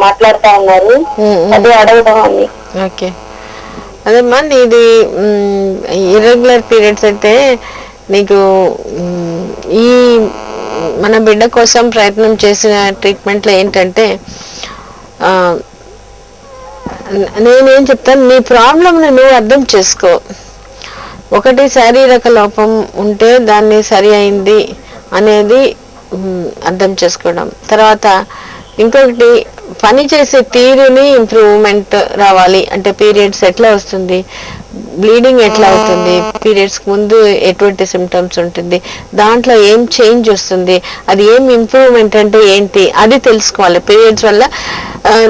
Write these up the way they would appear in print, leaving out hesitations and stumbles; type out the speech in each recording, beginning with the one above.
మాట్లాడుతా ఉన్నారు, అది అడగడం అని. ఓకే, అదేమ్మా నీది ఇర్రెగ్యులర్ పీరియడ్స్ అయితే నీకు ఈ మన బిడ్డ కోసం ప్రయత్నం చేసిన ట్రీట్మెంట్లో ఏంటంటే నేనేం చెప్తాను, నీ ప్రాబ్లంని నువ్వు అర్థం చేసుకో. ఒకటి శారీరక లోపం ఉంటే దాన్ని సరి అయింది అనేది అర్థం చేసుకోవడం. తర్వాత ఇంకొకటి పని చేసే తీరుని ఇంప్రూవ్మెంట్ రావాలి. అంటే పీరియడ్స్ ఎట్లా వస్తుంది, బ్లీడింగ్ ఎట్లా అవుతుంది, పీరియడ్స్కి ముందు ఎటువంటి సిమ్టమ్స్ ఉంటుంది, దాంట్లో ఏం చేంజ్ వస్తుంది, అది ఏం ఇంప్రూవ్మెంట్ అంటే ఏంటి అది తెలుసుకోవాలి. పీరియడ్స్ వల్ల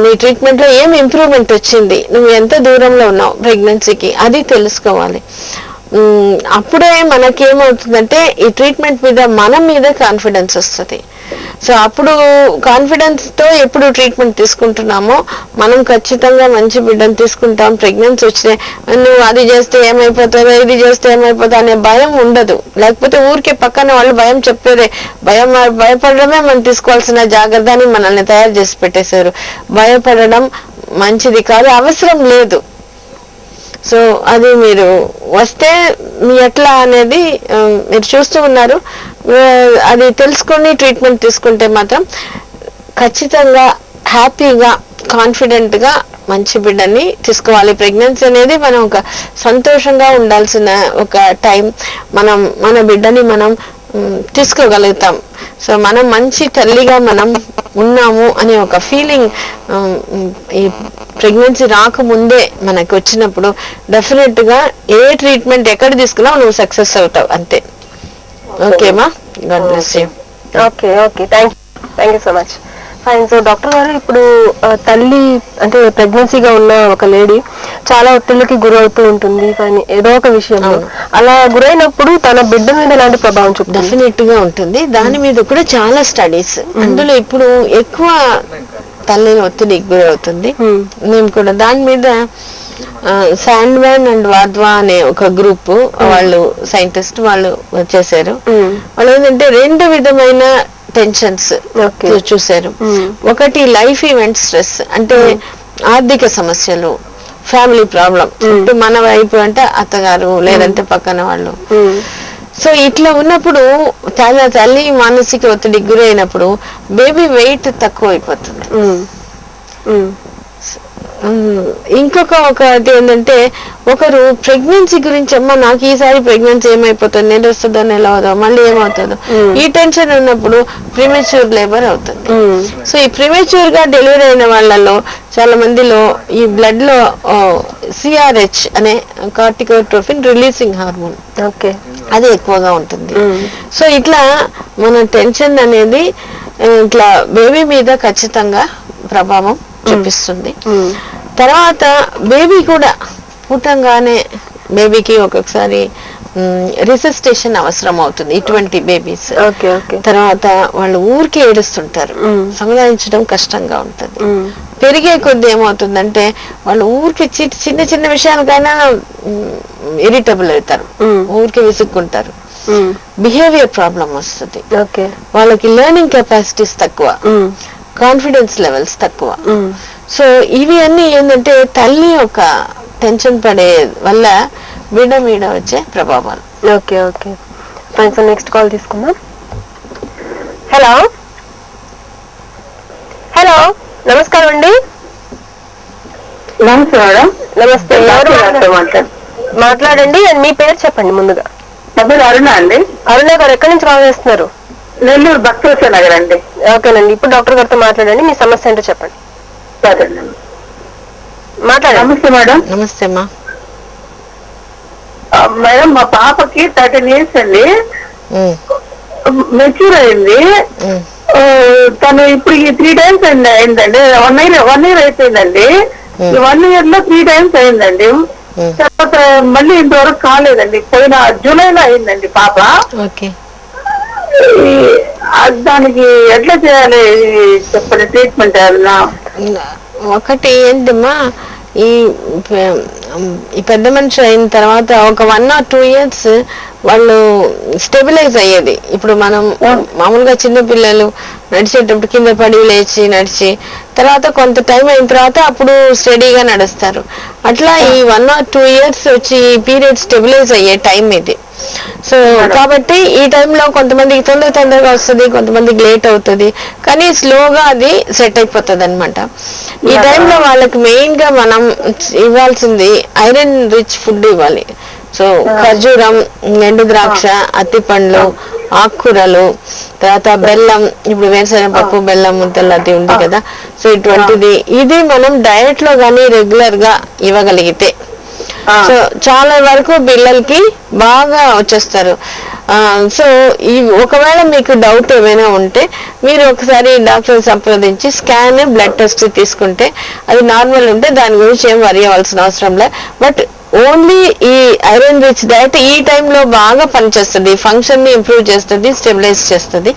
నీ ట్రీట్మెంట్లో ఏం ఇంప్రూవ్మెంట్ వచ్చింది, నువ్వు ఎంత దూరంలో ఉన్నావు ప్రెగ్నెన్సీకి, అది తెలుసుకోవాలి. అప్పుడే మనకేమవుతుందంటే ఈ ట్రీట్మెంట్ మీద మన మీద కాన్ఫిడెన్స్ వస్తుంది. సో అప్పుడు కాన్ఫిడెన్స్తో ఎప్పుడు ట్రీట్మెంట్ తీసుకుంటున్నామో మనం ఖచ్చితంగా మంచి బిడ్డను తీసుకుంటాం. ప్రెగ్నెన్సీ వచ్చినాయి, నువ్వు అది చేస్తే ఏమైపోతుందో ఇది చేస్తే ఏమైపోతుందో అనే భయం ఉండదు. లేకపోతే ఊరికే పక్కన వాళ్ళు భయం చెప్పేదే, భయపడడమే మనం తీసుకోవాల్సిన జాగ్రత్త అని మనల్ని తయారు చేసి పెట్టేశారు. భయపడడం మంచిది కాదు, అవసరం లేదు. సో అది మీరు వస్తే మీ ఎట్లా అనేది మీరు చూస్తూ ఉన్నారు. అది తెలుసుకొని ట్రీట్మెంట్ తీసుకుంటే మాత్రం ఖచ్చితంగా హ్యాపీగా కాన్ఫిడెంట్గా మంచి బిడ్డని తీసుకోవాలి. ప్రెగ్నెన్సీ అనేది మనం ఒక సంతోషంగా ఉండాల్సిన ఒక టైం. మన బిడ్డని మనం తీసుకోగలుగుతాం. సో మనం మంచి తల్లిగా మనం ఉన్నాము అనే ఒక ఫీలింగ్ ఈ ప్రెగ్నెన్సీ రాకముందే మనకు వచ్చినప్పుడు డెఫినెట్గా ఏ ట్రీట్మెంట్ ఎక్కడ తీసుకున్నా నువ్వు సక్సెస్ అవుతావు అంతే. ఓకేమా, God bless you. Okay okay, thank you so much. Fine. So doctor గారు, ఇప్పుడు తల్లి అంటే ప్రెగ్నెన్సీగా ఉన్న ఒక లేడీ చాలా ఒత్తిళ్ళకి గురవుతూ ఉంటుంది కానీ ఏదో ఒక విషయంలో అలా గురైనప్పుడు తన బిడ్డ మీద ఎలాంటి ప్రభావం చూపుతుంది? డెఫినెట్ గా ఉంటుంది. దాని మీద కూడా చాలా స్టడీస్. అందులో ఇప్పుడు ఎక్కువ తల్లిని ఒత్తిడికి గురవుతుంది. మేము కూడా దాని మీద శాండ్వాన్ అండ్ వాద్వా అనే ఒక గ్రూప్ వాళ్ళు సైంటిస్ట్ వాళ్ళు చేశారు. వాళ్ళు ఏంటంటే 2 విధమైన టెన్షన్స్ చూశారు. ఒకటి లైఫ్ ఈవెంట్ స్ట్రెస్, అంటే ఆర్థిక సమస్యలు, ఫ్యామిలీ ప్రాబ్లం, ఇప్పుడు మన వైపు అంటే అత్తగారు లేదంటే పక్కన వాళ్ళు. సో ఇట్లా ఉన్నప్పుడు తల్లి మానసిక ఒత్తిడికి గురైనప్పుడు బేబీ వెయిట్ తక్కువ అయిపోతుంది. ఒకటి ఏంటంటే ఒకరు ప్రెగ్నెన్సీ గురించి, అమ్మ నాకు ఈసారి ప్రెగ్నెన్సీ ఏమైపోతుంది, నెల వస్తుందో నెల అవుతుందో మళ్ళీ ఏమవుతుందో ఈ టెన్షన్ ఉన్నప్పుడు ప్రిమెచ్యూర్ లేబర్ అవుతుంది. సో ఈ ప్రిమెచ్యూర్ గా డెలివరీ అయిన వాళ్ళలో చాలా మందిలో ఈ బ్లడ్ లో సిఆర్హెచ్ అనే కార్టికోట్రోఫిన్ రిలీజింగ్ హార్మోన్ అది ఎక్కువగా ఉంటుంది. సో ఇట్లా మన టెన్షన్ అనేది ఇట్లా బేబీ మీద ఖచ్చితంగా ప్రభావం చూపిస్తుంది. తర్వాత బేబీ కూడా పుట్టంగానే బేబీకి ఒక్కొక్కసారి రిసెస్టేషన్ అవసరం అవుతుంది ఇటువంటి బేబీస్. తర్వాత వాళ్ళు ఊరికే ఏడుస్తుంటారు, సంగ్రహించడం కష్టంగా ఉంటుంది. పెరిగే కొద్ది ఏమవుతుందంటే వాళ్ళు ఊరికి చిన్న చిన్న విషయాలకైనా ఇరిటబుల్ అవుతారు, ఊరికే విసుక్కుంటారు, బిహేవియర్ ప్రాబ్లం వస్తుంది, వాళ్ళకి లెర్నింగ్ కెపాసిటీస్ తక్కువ, కాన్ఫిడెన్స్ లెవెల్స్ తక్కువ. సో ఇవి అన్ని ఏంటంటే తల్లి ఒక టెన్షన్ పడే వల్ల బిడ్డ మీద వచ్చే ప్రభావాలు. ఓకే ఓకే, నెక్స్ట్ కాల్ తీసుకుందాం. హలో హలో, నమస్కారం అండి. నమస్తే మేడం. నమస్తే, మాట్లాడండి. మీ పేరు చెప్పండి ముందుగా. అరుణ అండి. అరుణ గారు ఎక్కడి నుంచి కాల్ చేస్తున్నారు? నెల్లూరు భక్తవత్సల నగర్ అండి. ఓకేనండి, ఇప్పుడు డాక్టర్ గారితో మాట్లాడండి, మీ సమస్య ఏంటో చెప్పండి. మాట్లాడండి. నమస్తే మేడం. నమస్తే అమ్మా. మేడం మా పాపకి 13 years అండి, మెచ్యూర్ అయింది. తను ఇప్పుడు 3 times అయిందండి. 1 year అయిపోయిందండి. 1 year లో 3 times అయిందండి. తర్వాత మళ్ళీ ఇంతవరకు కాలేదండి. పోయిన జూలైలో అయిందండి పాప. దానికి ఎట్లా చేయాలి చెప్పండి, ట్రీట్మెంట్ ఏమన్నా? ఒకటి ఏంటమ్మా, ఈ ఈ పెద్ద మనిషి అయిన తర్వాత ఒక 1 or 2 years వాళ్ళు స్టెబిలైజ్ అయ్యేది. ఇప్పుడు మనం మామూలుగా చిన్న పిల్లలు నడిచేటప్పుడు కింద పడి లేచి నడిచి తర్వాత కొంత టైం అయిన తర్వాత అప్పుడు స్టడీగా నడుస్తారు. అట్లా ఈ 1 or 2 years వచ్చి పీరియడ్ స్టెబిలైజ్ అయ్యే టైం ఇది. సో కాబట్టి ఈ టైంలో కొంతమందికి తొందరగా వస్తుంది, కొంతమందికి లేట్ అవుతుంది, కానీ స్లోగా అది సెట్ అయిపోతుంది అనమాట. ఈ టైంలో వాళ్ళకి మెయిన్ గా మనం ఇవ్వాల్సింది ఐరన్ రిచ్ ఫుడ్ ఇవ్వాలి. సో ఖర్జూరం, ఎండు ద్రాక్ష, అత్తిపండ్లు, ఆకుకూరలు, తర్వాత బెల్లం, ఇప్పుడు వేరుశనగపప్పు బెల్లం ముద్దలు అది ఉంది కదా, సో ఇటువంటిది ఇది మనం డయట్ లో గానీ రెగ్యులర్ గా ఇవ్వగలిగితే సో చాలా వరకు పిల్లలకి బాగా వచ్చేస్తారు. సో ఈ ఒకవేళ మీకు డౌట్ ఏమైనా ఉంటే మీరు ఒకసారి డాక్టర్ సంప్రదించి స్కాన్, బ్లడ్ టెస్ట్ తీసుకుంటే అది నార్మల్ ఉంటే దాని గురించి ఏం వరి అవ్వాల్సిన అవసరం లే. బట్ ఓన్లీ ఈ ఐరన్ రిచ్ డైట్ ఈ టైంలో బాగా పనిచేస్తుంది, ఫంక్షన్ ని ఇంప్రూవ్ చేస్తుంది, స్టెబిలైజ్ చేస్తుంది.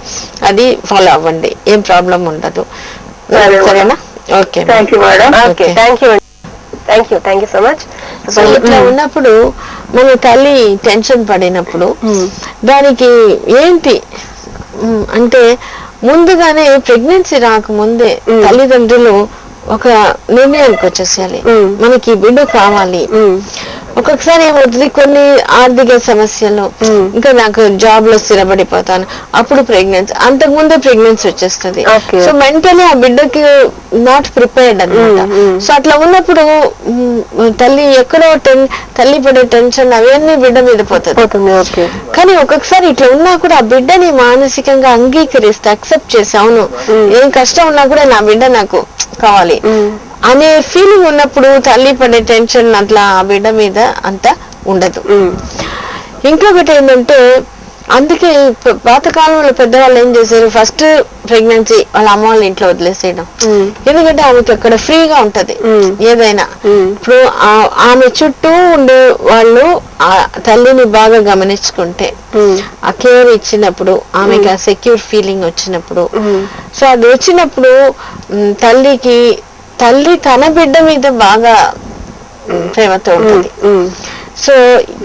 అది ఫాలో అవ్వండి, ఏం ప్రాబ్లం ఉండదు. సరేనా? Okay, thank you madam. Okay, thank you so much. So ఇట్లా ఉన్నప్పుడు మన తల్లి టెన్షన్ పడినప్పుడు దానికి ఏంటి అంటే ముందుగానే ప్రెగ్నెన్సీ రాకముందే తల్లిదండ్రులు ఒక నిర్ణయానికి వచ్చేసేయాలి, మనకి బిడ్డ కావాలి. ఒక్కొక్కసారి ఏమవుతుంది, కొన్ని ఆర్థిక సమస్యలు, ఇంకా నాకు జాబ్ లో స్థిరపడిపోతాను, అప్పుడు ప్రెగ్నెన్సీ, అంతకుముందే ప్రెగ్నెన్సీ వచ్చేస్తుంది. సో మెంటలీ ఆ బిడ్డకి నాట్ ప్రిపేర్డ్ అనమాట. సో అట్లా ఉన్నప్పుడు తల్లి ఎక్కడో తల్లి పడే టెన్షన్ అవన్నీ బిడ్డ మీద పోతుంది. కానీ ఒక్కొక్కసారి ఇట్లా ఉన్నా కూడా ఆ బిడ్డని మానసికంగా అంగీకరిస్తే, అక్సెప్ట్ చేసి, అవును ఏం కష్టం ఉన్నా కూడా నా బిడ్డ నాకు కావాలి అనే ఫీలింగ్ ఉన్నప్పుడు తల్లి పడే టెన్షన్ అట్లా ఆ బిడ్డ మీద అంత ఉండదు. ఇంకొకటి ఏంటంటే, అందుకే పాతకాలంలో పెద్దవాళ్ళు ఏం చేశారు, ఫస్ట్ ప్రెగ్నెన్సీ వాళ్ళ అమ్మ వాళ్ళ ఇంట్లో వదిలేసేయడం. ఎందుకంటే ఆమెకి అక్కడ ఫ్రీగా ఉంటది ఏదైనా. ఇప్పుడు ఆమె చుట్టూ ఉండే వాళ్ళు ఆ తల్లిని బాగా గమనించుకుంటే, ఆ కేర్ ఇచ్చినప్పుడు, ఆమెకి ఆ సెక్యూర్ ఫీలింగ్ వచ్చినప్పుడు, సో అది వచ్చినప్పుడు తల్లి తన బిడ్డ మీద బాగా ప్రేమతో ఉంటుంది. సో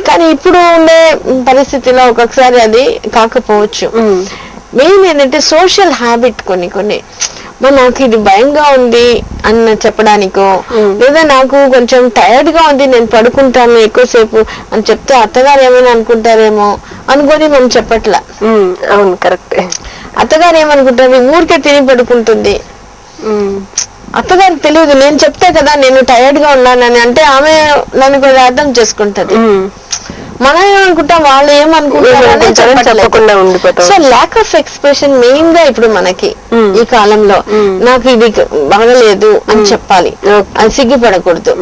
కానీ ఇప్పుడు ఉండే పరిస్థితిలో ఒక్కొక్కసారి అది కాకపోవచ్చు. మెయిన్ ఏంటంటే సోషల్ హ్యాబిట్, కొన్ని నాకు ఇది భయంగా ఉంది అన్న చెప్పడానికో, లేదా నాకు కొంచెం టైర్డ్ గా ఉంది నేను పడుకుంటాను ఎక్కువసేపు అని చెప్తే అత్తగారు ఏమైనా అనుకుంటారేమో అనుకొని మనం చెప్పట్లా. అవును, కరెక్ట్. అత్తగారు ఏమనుకుంటారు, ఊరికే తిని పడుకుంటుంది. అత్తగారికి తెలియదు, నేను చెప్తే కదా నేను టైర్డ్ గా ఉన్నానని, అంటే ఆమె నన్ను కొంచెం అర్థం చేసుకుంటది. మనం ఏమనుకుంటాం, వాళ్ళు ఏమనుకుంటారని చెప్పకుండా ఉండిపోతాం. So lack of expression main గా ఇప్పుడు మనకి ఈ కాలంలో. నాకు ఇది బాగలేదు అని చెప్పాలి, అది సిగ్గుపడకూడదు,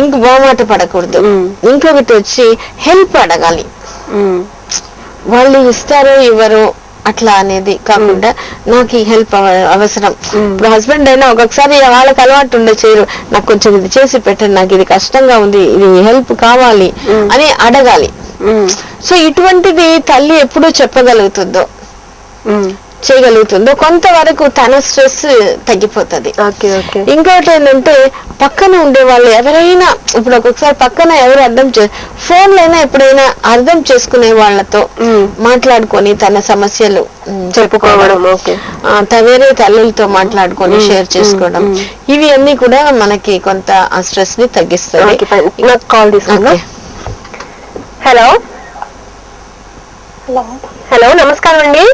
ఇంక బొమాట పడకూడదు. ఇంకొకటి వచ్చి హెల్ప్ అడగాలి, వాళ్ళు ఇస్తారో ఇవ్వరో అట్లా అనేది కాకుండా నాకు ఈ హెల్ప్ అవసరం. ఇప్పుడు హస్బెండ్ అయినా ఒక్కొక్కసారి వాళ్ళకి అలవాటు ఉండే చేయరు, నాకు కొంచెం ఇది చేసి పెట్టండి, నాకు ఇది కష్టంగా ఉంది, ఇది హెల్ప్ కావాలి అని అడగాలి. సో ఇటువంటిది తల్లి ఎప్పుడు చెప్పగలుగుతుందో చేయగలుగుతుందో కొంతవరకు తన స్ట్రెస్ తగ్గిపోతుంది. ఇంకోటి ఏంటంటే, పక్కన ఉండే వాళ్ళు ఎవరైనా, ఇప్పుడు ఒక్కొక్కసారి పక్కన ఎవరు ఫోన్ లైనా ఎప్పుడైనా అర్థం చేసుకునే వాళ్ళతో మాట్లాడుకొని తన సమస్యలు చెప్పుకోవడం, వేరే తల్లులతో మాట్లాడుకొని షేర్ చేసుకోవడం, ఇవి అన్ని కూడా మనకి కొంత ఆ స్ట్రెస్ ని తగ్గిస్తాయి. కాల్ తీసుకుందాం. హలో హలో, నమస్కారం అండి.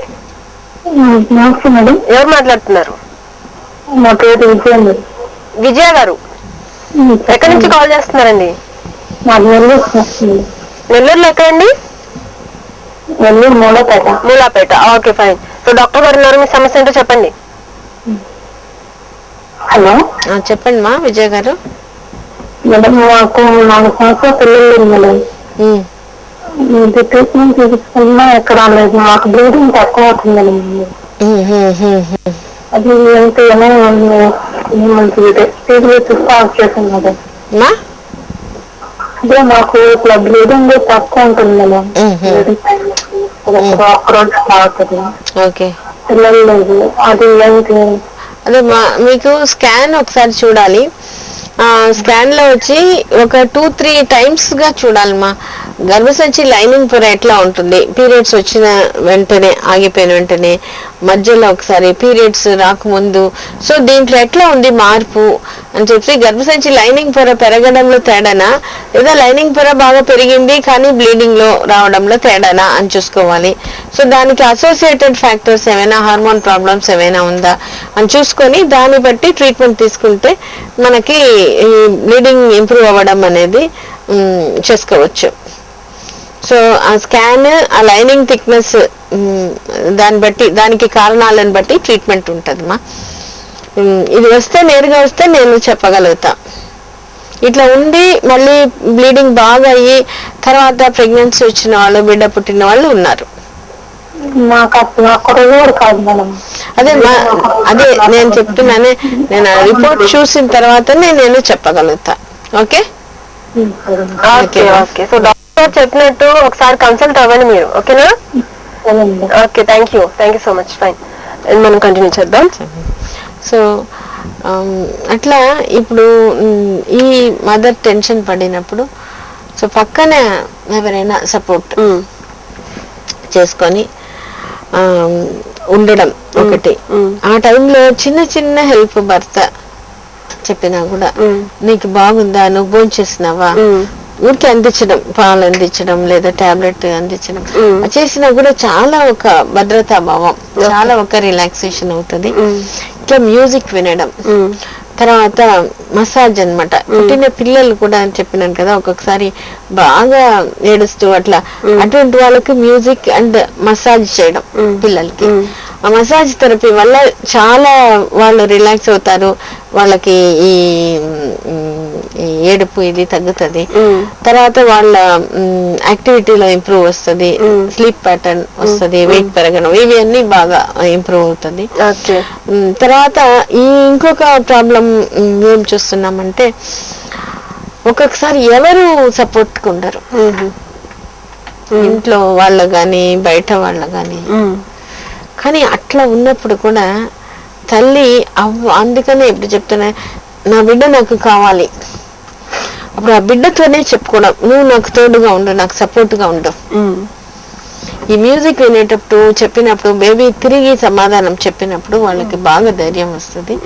నమస్తే మేడం. ఎవరు మాట్లాడుతున్నారు? నా పేరు విజయ. విజయ గారు ఎక్కడి నుంచి కాల్ చేస్తున్నారండి? నెల్లూరులో ఎక్కడండి? Nellore Mulapeta. Okay, fine. So doctor గారు ఉన్నారు, మీ సమస్య ఏంటో చెప్పండి. హలో, చెప్పండి మా విజయ గారు. మేడం, మాకు 4 సంవత్సరాల పిల్లలు మేడం. ట్రీట్మెంట్ చూపించుకున్నా ఎక్కడ లేదు, మాకు బ్లీడింగ్ తక్కువ అవుతుంది మేడం. అది ఎంత చేసాను మేడం. అదే మాకు ఇట్లా బ్లీడింగ్ తక్కువ ఉంటుంది మేడం. పిల్లలు లేదు, అది ఏంటి? అదే మీకు స్కాన్ ఒకసారి చూడాలి. స్కాన్ లో వచ్చి ఒక 2-3 టైమ్స్ గా చూడాలమ్మా. గర్భసంచి లైనింగ్ పొర ఎట్లా ఉంటుంది, పీరియడ్స్ వచ్చిన వెంటనే, ఆగిపోయిన వెంటనే, మధ్యలో ఒకసారి, పీరియడ్స్ రాకముందు, సో దీంట్లో ఎట్లా ఉంది మార్పు అని చెప్పి, గర్భసంచి లైనింగ్ పొర పెరగడంలో తేడానా లేదా లైనింగ్ పొర బాగా పెరిగింది కానీ బ్లీడింగ్ లో రావడంలో తేడానా అని చూసుకోవాలి. సో దానికి అసోసియేటెడ్ ఫ్యాక్టర్స్ ఏమైనా, హార్మోన్ ప్రాబ్లమ్స్ ఏమైనా ఉందా అని చూసుకొని దాన్ని బట్టి ట్రీట్మెంట్ తీసుకుంటే మనకి బ్లీడింగ్ ఇంప్రూవ్ అవ్వడం అనేది చేసుకోవచ్చు. సో ఆ స్కాన్, ఆ లైనింగ్ థిక్నెస్, దాన్ని బట్టి, దానికి కారణాలను బట్టి ట్రీట్మెంట్ ఉంటుందమ్మా. ఇది వస్తే, నేరుగా వస్తే నేను చెప్పగలుగుతా. ఇట్లా ఉండి మళ్ళీ బ్లీడింగ్ బాగా అయ్యి తర్వాత ప్రెగ్నెన్సీ వచ్చిన వాళ్ళు, బిడ్డ పుట్టిన వాళ్ళు ఉన్నారు. అదే నేను చెప్తున్నానే, నేను రిపోర్ట్ చూసిన తర్వాతనే నేను చెప్పగలుగుతా. Okay okay okay. So doctor చెప్పినట్టు ఒకసారి కన్సల్ట్ అవ్వండి మీరు, ఓకేనా? Okay, thank you so much. Fine, మనం కంటిన్యూ చేద్దాం. సో అట్లా ఇప్పుడు ఈ మదర్ టెన్షన్ పడినప్పుడు సో పక్కన ఎవరైనా సపోర్ట్ చేసుకొని ఉండడం ఒకటి. ఆ టైంలో చిన్న చిన్న హెల్ప్, భర్త చెప్పినా కూడా, నీకు బాగుందా, నువ్వు భోంచేసినావా, ఊరికి అందించడం, పాలు అందించడం లేదా టాబ్లెట్ అందించడం చేసినా కూడా చాలా ఒక భద్రతా భావం, చాలా ఒక రిలాక్సేషన్ అవుతుంది. ఇట్లా మ్యూజిక్ వినడం, తర్వాత మసాజ్ అన్నమాట. పుట్టిన పిల్లలు కూడా అని చెప్పినాను కదా, ఒక్కొక్కసారి బాగా ఏడుస్తూ అట్లా, అటువంటి వాళ్ళకి మ్యూజిక్ అండ్ మసాజ్ చేయడం పిల్లలకి. ఆ మసాజ్ థెరపీ వల్ల చాలా వాళ్ళు రిలాక్స్ అవుతారు, వాళ్ళకి ఈ ఏడుపు ఇది తగ్గుతుంది. తర్వాత వాళ్ళ యాక్టివిటీలో ఇంప్రూవ్ వస్తుంది, స్లీప్ ప్యాటర్న్ వస్తుంది, వెయిట్ పెరగడం, ఇవి అన్ని బాగా ఇంప్రూవ్ అవుతుంది. తర్వాత ఈ ఇంకొక ప్రాబ్లం ఏం చూస్తున్నామంటే, ఒక్కొక్కసారి ఎవరు సపోర్ట్ ఉండరు, ఇంట్లో వాళ్ళ గాని బయట వాళ్ళ గాని. కానీ అట్లా ఉన్నప్పుడు కూడా తల్లి అందుకనే ఇప్పుడు చెప్తున్నా, నా బిడ్డ నాకు కావాలి. అప్పుడు ఆ బిడ్డతోనే చెప్పుకోవడం, నువ్వు నాకు తోడుగా ఉండు, నాకు సపోర్ట్ గా ఉండు. ఈ మ్యూజిక్ వినేటప్పుడు చెప్పినప్పుడు, బేబీ తిరిగి సమాధానం చెప్పినప్పుడు వాళ్ళకి బాగా ధైర్యం వస్తుంది.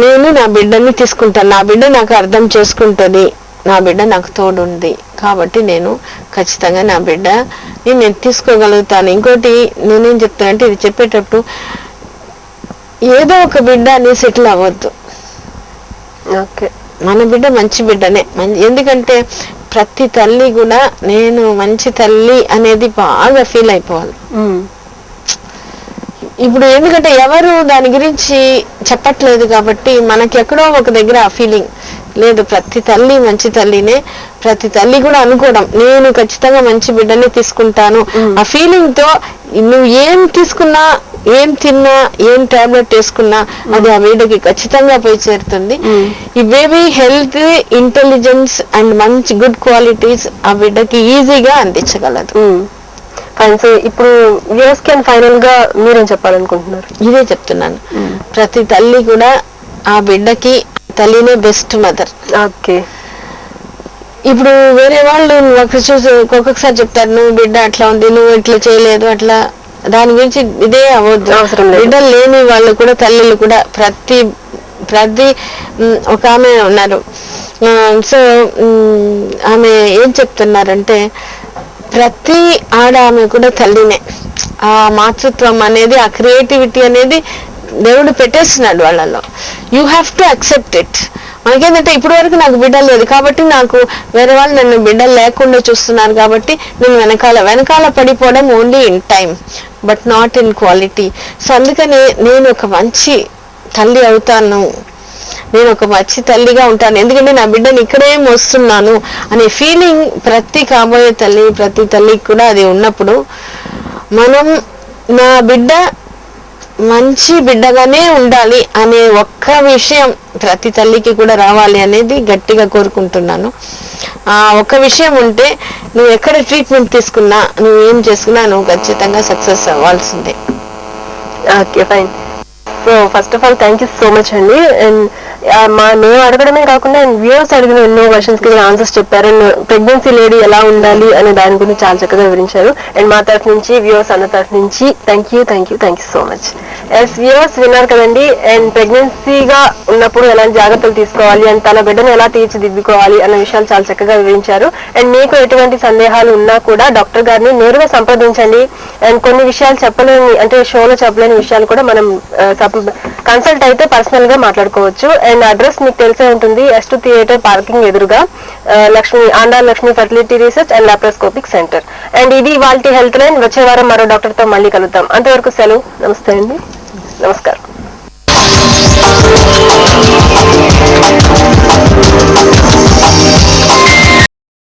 నేను నా బిడ్డని తీసుకుంటాను, నా బిడ్డ నాకు అర్థం చేసుకుంటుంది, నా బిడ్డ నాకు తోడుంది కాబట్టి నేను ఖచ్చితంగా నా బిడ్డని నేను తీసుకోగలుగుతాను. ఇంకోటి నేనేం చెప్తానంటే, ఇది చెప్పేటప్పుడు ఏదో ఒక బిడ్డ అని సెటిల్ అవ్వద్దు. ఓకే, మన బిడ్డ మంచి బిడ్డనే. ఎందుకంటే ప్రతి తల్లి కూడా నేను మంచి తల్లి అనేది బాగా ఫీల్ అయిపోవాలి. ఇప్పుడు ఎందుకంటే ఎవరు దాని గురించి చెప్పట్లేదు కాబట్టి మనకి ఎక్కడో ఒక దగ్గర ఆ ఫీలింగ్ లేదు. ప్రతి తల్లి మంచి తల్లినే, ప్రతి తల్లి కూడా అనుకోవడం, నేను ఖచ్చితంగా మంచి బిడ్డని తీసుకుంటాను. ఆ ఫీలింగ్ తో నువ్వు ఏం తీసుకున్నా, ఏం తిన్నా, ఏం టాబ్లెట్ వేసుకున్నా అది ఆ బిడ్డకి ఖచ్చితంగా పోయి చేరుతుంది. ఈ బేబీ హెల్త్, ఇంటెలిజెన్స్ అండ్ మంచి గుడ్ క్వాలిటీస్ ఆ బిడ్డకి ఈజీగా అందించగలదు. సో ఇప్పుడు వ్యూస్ కి ఫైనల్ గా మీరేం చెప్పాలనుకుంటున్నారు? ఇదే చెప్తున్నాను, ప్రతి తల్లి కూడా ఆ బిడ్డకి తల్లినే బెస్ట్ మదర్. ఓకే, ఇప్పుడు వేరే వాళ్ళు ఒక చూసి ఒక్కొక్కసారి చెప్తారు, నువ్వు బిడ్డ అట్లా ఉంది, నువ్వు ఇట్లా చేయలేదు, అట్లా. దాని గురించి ఇదే అవ్వద్దు. బిడ్డలు లేని వాళ్ళు కూడా, తల్లులు కూడా, ప్రతి ఒక ఆమె ఉన్నారు. సో ఆమె ఏం చెప్తున్నారంటే, ప్రతి ఆడ ఆమె కూడా తల్లినే. ఆ మాతృత్వం అనేది, ఆ క్రియేటివిటీ అనేది దేవుడు పెట్టేస్తున్నాడు వాళ్ళలో. You have to accept it. మనకేంటంటే ఇప్పటి వరకు నాకు బిడ్డ లేదు కాబట్టి, నాకు వేరే వాళ్ళు నన్ను బిడ్డలు లేకుండా చూస్తున్నారు కాబట్టి నేను వెనకాల పడిపోవడం only in time but not in quality. So అందుకని నేను ఒక మంచి తల్లి అవుతాను, నేను ఒక మంచి తల్లిగా ఉంటాను, ఎందుకంటే నా బిడ్డని ఇక్కడే మోస్తున్నాను అనే ఫీలింగ్ ప్రతి కాబోయే తల్లి, ప్రతి తల్లికి కూడా అది ఉన్నప్పుడు, మనం నా బిడ్డ మంచి బిడ్డగానే ఉండాలి అనే ఒక్క విషయం ప్రతి తల్లికి కూడా రావాలి అనేది గట్టిగా కోరుకుంటున్నాను. ఆ ఒక్క విషయం ఉంటే నువ్వు ఎక్కడ ట్రీట్మెంట్ తీసుకున్నా, నువ్వు ఏం చేసుకున్నా, నువ్వు ఖచ్చితంగా సక్సెస్ అవ్వాల్సిందే. Okay, fine. So first of all thank you so much అండి. అండ్ మేము అడగడమే కాకుండా వ్యూవర్స్ అడిగిన ఎన్నో క్వశ్చన్స్ కి ఆన్సర్స్ చెప్పారు. అండ్ ప్రెగ్నెన్సీ లేడీ ఎలా ఉండాలి అనే దాని గురించి చాలా చక్కగా వివరించారు. అండ్ మా తరఫు నుంచి వ్యూవర్స్ అందరి తరఫు నుంచి thank you so much. Yes viewers విన్నారు కదండి. అండ్ ప్రెగ్నెన్సీగా ఉన్నప్పుడు ఎలాంటి జాగ్రత్తలు తీసుకోవాలి అండ్ తన బిడ్డను ఎలా తీర్చిదిద్దుకోవాలి అన్న విషయాలు చాలా చక్కగా వివరించారు. అండ్ మీకు ఎటువంటి సందేహాలు ఉన్నా కూడా డాక్టర్ గారిని నేరుగా సంప్రదించండి. అండ్ కొన్ని విషయాలు చెప్పలేని అంటే షోలో చెప్పలేని విషయాలు కూడా మనం కన్సల్ట్ అయితే పర్సనల్ గా మాట్లాడుకోవచ్చు. అండ్ అడ్రస్ మీకు తెలిసే ఉంటుంది, S2 థియేటర్ పార్కింగ్ ఎదురుగా Andal Lakshmi fertility research and laparoscopic centre. And ఇది ఇవాల్టి హెల్త్ లైన్. వచ్చే వారం మరో డాక్టర్ తో మళ్ళీ కలుద్దాం. అంతవరకు సెలవు. నమస్తే అండి. నమస్కారం.